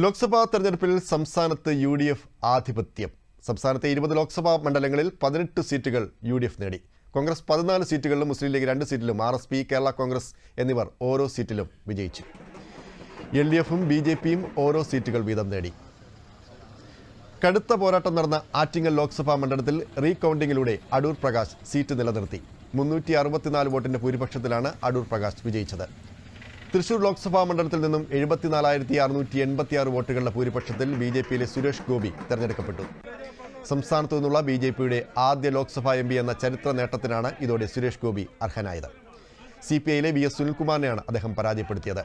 ലോക്സഭാ തെരഞ്ഞെടുപ്പിൽ സംസ്ഥാനത്ത് UDF ആധിപത്യം. സംസ്ഥാനത്തെ 20 ലോക്സഭാ മണ്ഡലങ്ങളിൽ 18 സീറ്റുകൾ UDF നേടി. കോൺഗ്രസ് 14 സീറ്റുകളിലും മുസ്ലിം ലീഗ് 2 സീറ്റിലും RSP, കേരള കോൺഗ്രസ് എന്നിവർ ഓരോ സീറ്റിലും വിജയിച്ചു. LDFും BJPയും ഓരോ സീറ്റുകൾ വീതം നേടി. കടുത്ത പോരാട്ടം നടന്ന ആറ്റിങ്ങൽ ലോക്സഭാ മണ്ഡലത്തിൽ റീകൗണ്ടിങ്ങിലൂടെ അടൂർ പ്രകാശ് സീറ്റ് നിലനിർത്തി. 364 വോട്ടിന്റെ ഭൂരിപക്ഷത്തിലാണ് അടൂർ പ്രകാശ് വിജയിച്ചത്. തൃശൂർ ലോക്സഭാ മണ്ഡലത്തിൽ നിന്നും 74,686 വോട്ടുകളുടെ ഭൂരിപക്ഷത്തിൽ BJPയിലെ സുരേഷ് ഗോപി തെരഞ്ഞെടുക്കപ്പെട്ടു. സംസ്ഥാനത്തു നിന്നുള്ള BJPയുടെ ആദ്യ ലോക്സഭാ MP എന്ന ചരിത്ര നേട്ടത്തിനാണ് ഇതോടെ സുരേഷ് ഗോപി അർഹനായത്. CPIയിലെ VS സുനിൽകുമാറിനെയാണ് അദ്ദേഹം പരാജയപ്പെടുത്തിയത്.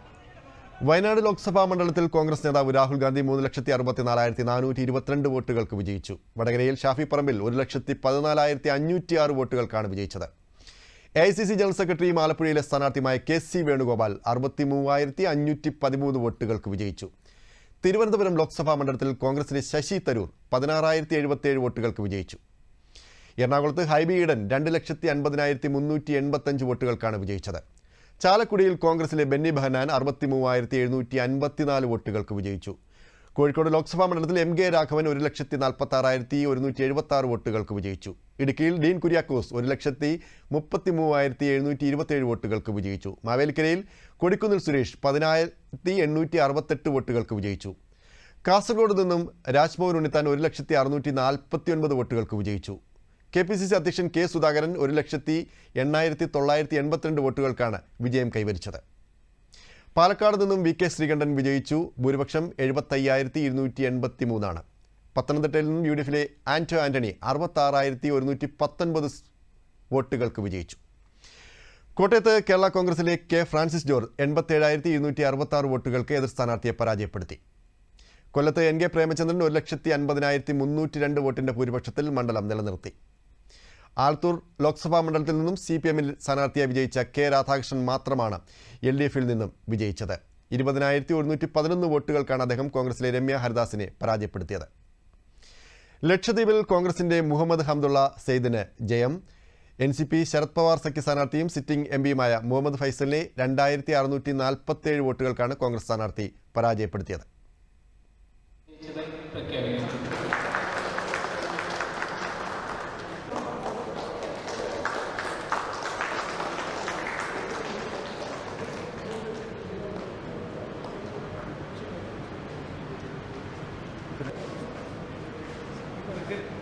വയനാട് ലോക്സഭാ മണ്ഡലത്തിൽ കോൺഗ്രസ് നേതാവ് രാഹുൽ ഗാന്ധി 3,64,422 വോട്ടുകൾക്ക് വിജയിച്ചു. വടകരയിൽ ഷാഫി പറമ്പിൽ 1,14,506 വോട്ടുകൾക്കാണ് വിജയിച്ചത്. AICC ജനറൽ സെക്രട്ടറിയും ആലപ്പുഴയിലെ സ്ഥാനാർത്ഥിയുമായ KC വേണുഗോപാൽ 63,513 വോട്ടുകൾക്ക് വിജയിച്ചു. തിരുവനന്തപുരം ലോക്സഭാ മണ്ഡലത്തിൽ കോൺഗ്രസിലെ ശശി തരൂർ 16,077 വോട്ടുകൾക്ക് വിജയിച്ചു. എറണാകുളത്ത് ഹൈബി ഈഡൻ 2,50,385 വോട്ടുകൾക്കാണ് വിജയിച്ചത്. ചാലക്കുടിയിൽ കോൺഗ്രസിലെ ബെന്നി ബെഹനാൻ 63,754 വോട്ടുകൾക്ക് വിജയിച്ചു. കോഴിക്കോട് ലോക്സഭാ മണ്ഡലത്തിൽ MK രാഘവൻ 1,46,176 വോട്ടുകൾക്ക് വിജയിച്ചു. ഇടുക്കിയിൽ ഡീൻ കുര്യാക്കോസ് 1,33,727 വോട്ടുകൾക്ക് വിജയിച്ചു. മാവേലിക്കരയിൽ കൊടിക്കുന്നിൽ സുരേഷ് 10,868 വോട്ടുകൾക്ക് വിജയിച്ചു. കാസർഗോഡ് നിന്നും രാജ്മോഹൻ ഉണ്ണിത്താൻ 1,649 വോട്ടുകൾക്ക് വിജയിച്ചു. KPCC അധ്യക്ഷൻ K സുധാകരൻ 1,08,982 വോട്ടുകൾക്കാണ് വിജയം കൈവരിച്ചത്. പാലക്കാട് നിന്നും VK ശ്രീകണ്ഠൻ വിജയിച്ചു. ഭൂരിപക്ഷം 75,283 ആണ്. പത്തനംതിട്ടയിൽ നിന്നും UDFിലെ ആന്റണി 66,119 വോട്ടുകൾക്ക് വിജയിച്ചു. കോട്ടയത്ത് കേരള കോൺഗ്രസിലെ K ഫ്രാൻസിസ് ജോർജ് 87,266 വോട്ടുകൾക്ക് എതിർ സ്ഥാനാർത്ഥിയെ പരാജയപ്പെടുത്തി. കൊല്ലത്ത് NK പ്രേമചന്ദ്രൻ 1,50,302 വോട്ടിന്റെ ഭൂരിപക്ഷത്തിൽ മണ്ഡലം നിലനിർത്തി. ആലത്തൂർ ലോക്സഭാ മണ്ഡലത്തിൽ നിന്നും CPMൽ സ്ഥാനാർത്ഥിയായി വിജയിച്ച K രാധാകൃഷ്ണൻ മാത്രമാണ് LDFിൽ നിന്നും വിജയിച്ചത്. 20,111 വോട്ടുകൾക്കാണ് അദ്ദേഹം കോൺഗ്രസിലെ രമ്യ ഹരിദാസിനെ പരാജയപ്പെടുത്തിയത്. ലക്ഷദ്വീപിൽ കോൺഗ്രസിന്റെ മുഹമ്മദ് ഹംദുള്ള സെയ്ദിന് ജയം. NCP ശരത് പവാർ സഖ്യ സ്ഥാനാർത്ഥിയും സിറ്റിംഗ് MPയുമായ മുഹമ്മദ് ഫൈസലിനെ 2,647 വോട്ടുകൾക്കാണ് കോൺഗ്രസ് സ്ഥാനാർത്ഥി പരാജയപ്പെടുത്തിയത്. Good.